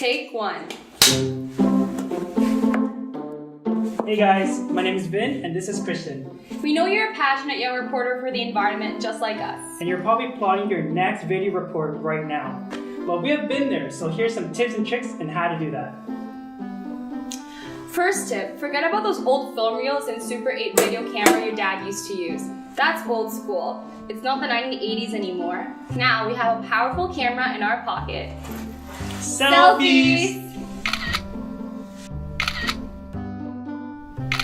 Take one. Hey guys, my name is Vin and this is Christian. We know you're a passionate young reporter for the environment just like us. And you're probably plotting your next video report right now. Well, we have been there, so here's some tips and tricks on how to do that. First tip, forget about those old film reels and Super 8 video camera your dad used to use. That's old school. It's not the 1980s anymore. Now we have a powerful camera in our pocket. Selfies!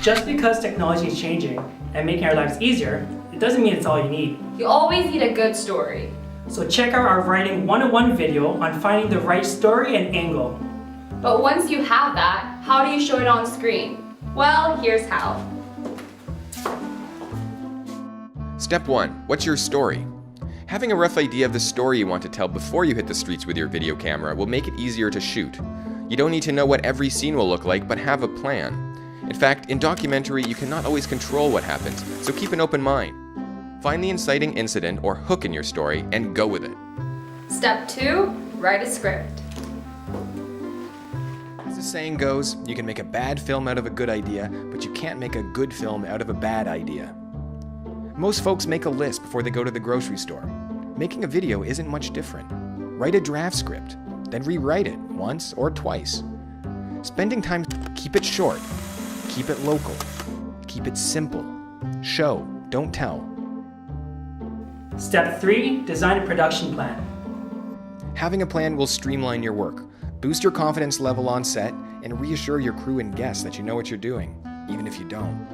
Just because technology is changing and making our lives easier, it doesn't mean it's all you need. You always need a good story. So check out our Writing 101 video on finding the right story and angle. But once you have that, how do you show it on screen? Well, here's how. Step 1. What's your story? Having a rough idea of the story you want to tell before you hit the streets with your video camera will make it easier to shoot. You don't need to know what every scene will look like, but have a plan. In fact, in documentary, you cannot always control what happens, so keep an open mind. Find the inciting incident or hook in your story and go with it. Step 2. Write a script. As the saying goes, you can make a bad film out of a good idea, but you can't make a good film out of a bad idea. Most folks make a list before they go to the grocery store. Making a video isn't much different. Write a draft script, then rewrite it once or twice. Spending time, keep it short, keep it local, keep it simple. Show, don't tell. Step 3. Design a production plan. Having a plan will streamline your work, boost your confidence level on set, and reassure your crew and guests that you know what you're doing, even if you don't.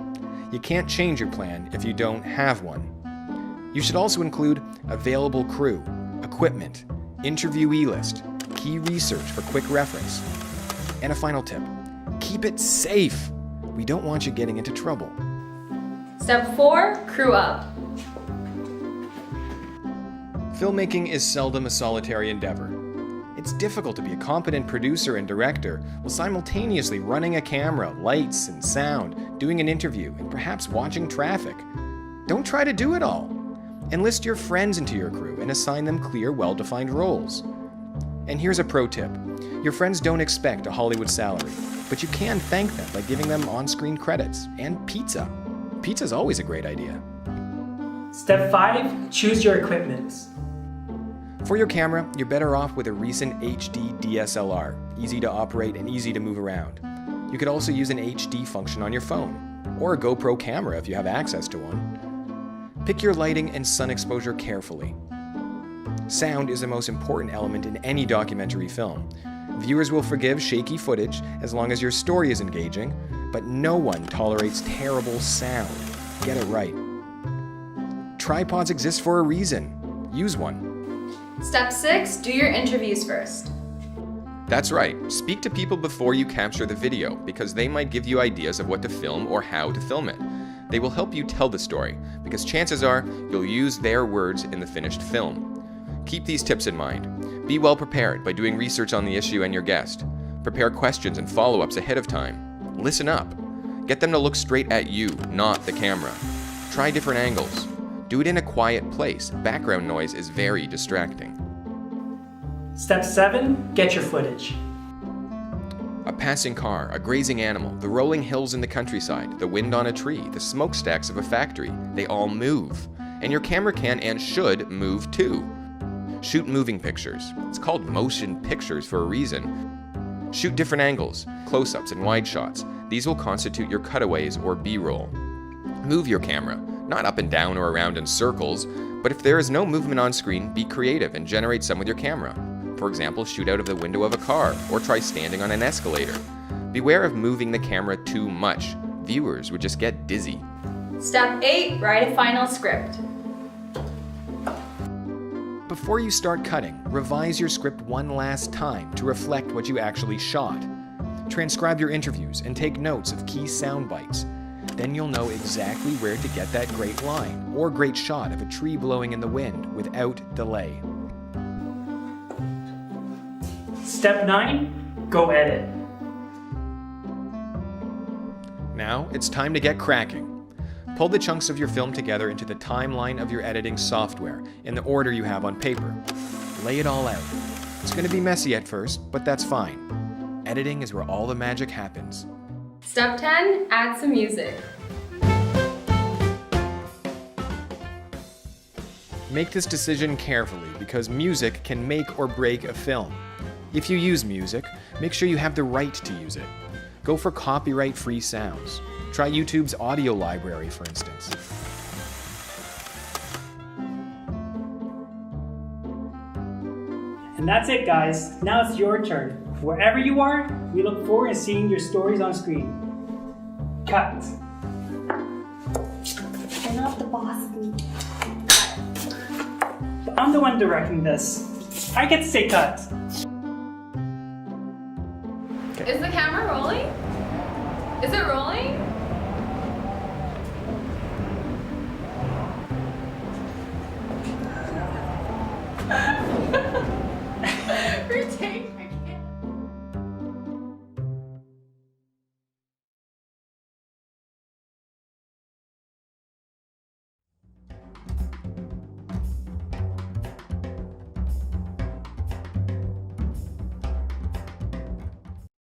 You can't change your plan if you don't have one. You should also include available crew, equipment, interviewee list, key research for quick reference. And a final tip, keep it safe. We don't want you getting into trouble. Step 4. Crew up. Filmmaking is seldom a solitary endeavor. It's difficult to be a competent producer and director while simultaneously running a camera, lights and sound, doing an interview, and perhaps watching traffic. Don't try to do it all. Enlist your friends into your crew and assign them clear, well-defined roles. And here's a pro tip. Your friends don't expect a Hollywood salary, but you can thank them by giving them on-screen credits and pizza. Pizza's always a great idea. Step 5. Choose your equipment. For your camera, you're better off with a recent HD DSLR, easy to operate and easy to move around. You could also use an HD function on your phone, or a GoPro camera if you have access to one. Pick your lighting and sun exposure carefully. Sound is the most important element in any documentary film. Viewers will forgive shaky footage as long as your story is engaging, but no one tolerates terrible sound. Get it right. Tripods exist for a reason. Use one. Step 6. Do your interviews first. That's right. Speak to people before you capture the video because they might give you ideas of what to film or how to film it. They will help you tell the story because chances are you'll use their words in the finished film. Keep these tips in mind. Be well prepared by doing research on the issue and your guest. Prepare questions and follow-ups ahead of time. Listen up. Get them to look straight at you, not the camera. Try different angles. Do it in a quiet place. Background noise is very distracting. Step 7. Get your footage. A passing car, a grazing animal, the rolling hills in the countryside, the wind on a tree, the smokestacks of a factory, they all move. And your camera can and should move too. Shoot moving pictures. It's called motion pictures for a reason. Shoot different angles, close-ups and wide shots. These will constitute your cutaways or B-roll. Move your camera. Not up and down or around in circles, but if there is no movement on screen, be creative and generate some with your camera. For example, shoot out of the window of a car, or try standing on an escalator. Beware of moving the camera too much. Viewers would just get dizzy. Step 8. Write a final script. Before you start cutting, revise your script one last time to reflect what you actually shot. Transcribe your interviews and take notes of key sound bites. Then you'll know exactly where to get that great line or great shot of a tree blowing in the wind without delay. Step 9. Go edit. Now it's time to get cracking. Pull the chunks of your film together into the timeline of your editing software in the order you have on paper. Lay it all out. It's going to be messy at first, but that's fine. Editing is where all the magic happens. Step 10, add some music. Make this decision carefully because music can make or break a film. If you use music, make sure you have the right to use it. Go for copyright-free sounds. Try YouTube's audio library, for instance. And that's it, guys. Now it's your turn. Wherever you are, we look forward to seeing your stories on screen. Cut. You're not the boss of me. But I'm the one directing this. I get to say cut. Is the camera rolling? Is it rolling?